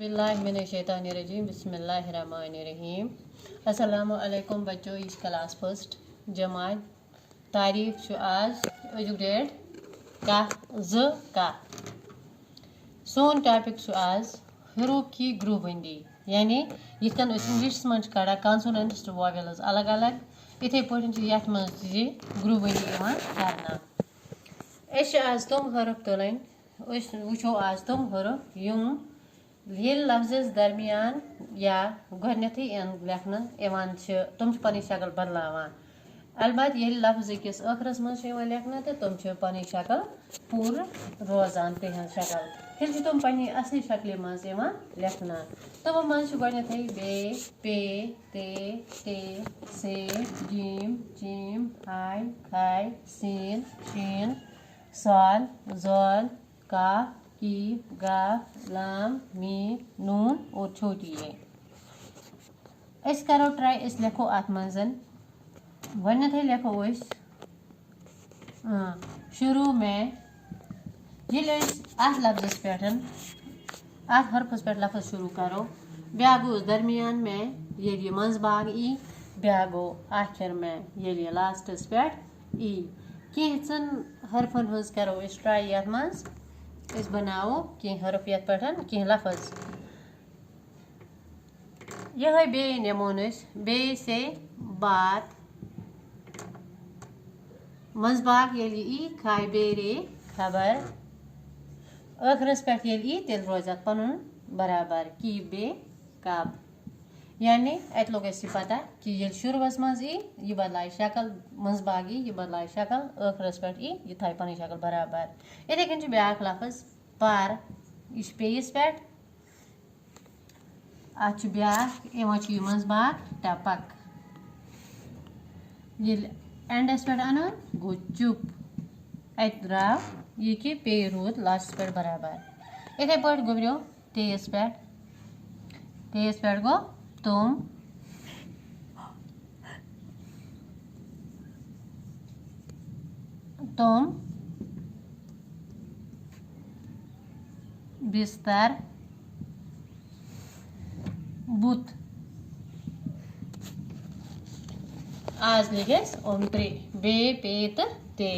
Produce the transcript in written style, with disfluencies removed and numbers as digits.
बिस्मिल्लाहिर्रहमानिर्रहीम बिस्मिल्लाहिर्रहमानिर्रहीम। अस्सलामु अलैकुम बच्चों, इस क्लास फर्स्ट जमात तारीख छु आज अजुक डेट का सोन टॉपिक छु आज हरूफ की ग्रुप बंदी यानी यिथन इंग्लिश मन कड़ा कॉन्सोनेंट्स टू वॉवेल्स अलग अलग इथे पॉइंट यथ मन ग्रुप बंदी करना आज तुम हरूफ तुलन वो आज तुम हरूफ यूं ये लफ्ज़ दरमियान या गथी लेखन तुम पन शक्ल बदलावान अलबत् ये लफ्ज़ किस ٲखरस मज लेखन तो तुम पन शक्ल पूर रोजान तिहन शक्ल फिर तुम पन्नी असली शक्ल मज लेखन तमो मज गथी बे पे ते से जीम चीम हाय खाय सीन शीन साल ज़ाल काफ की गाफ लाम मीम नून और छोटी ए करो ट्राई इस लिखो अत मजन गथी लिखो शुरू में ये अत लफ्ज़ पे अत हरफस पे लफ्ज़ शुरू करो ब्या गो दरमियान में ये मज बाग ई ब्या गो आखिर में ये लास्टस पे ई कैंचन हरफन हज करो ट्राई ये मज बनाओ कह हरफ ये पे कह लफ्ज़ यह बे नमोन बे से बात मजबाग ये ई खाय बेरे खबर ٲखरस पे ई तेल रोजत पन बराबर की बे कब यानी अत लोग पता कि ये शुरुवस मज ई यह बदलाय शक्ल मजबाग यह बदलाय शक्ल ٲखरस पे ई यह थाय पन शक्ल बराबर इथे कन ब्या लफ्ज़ पर यह पेस पे अत ब्या मजबाग टपक ये एंडस पे अन गो चुप अत द्राव यह कि पे रूद लास्ट पे बराबर इथे पे गुजरो तेस पे गो तुम बिस्तर बुत आज लिखे बे पे ते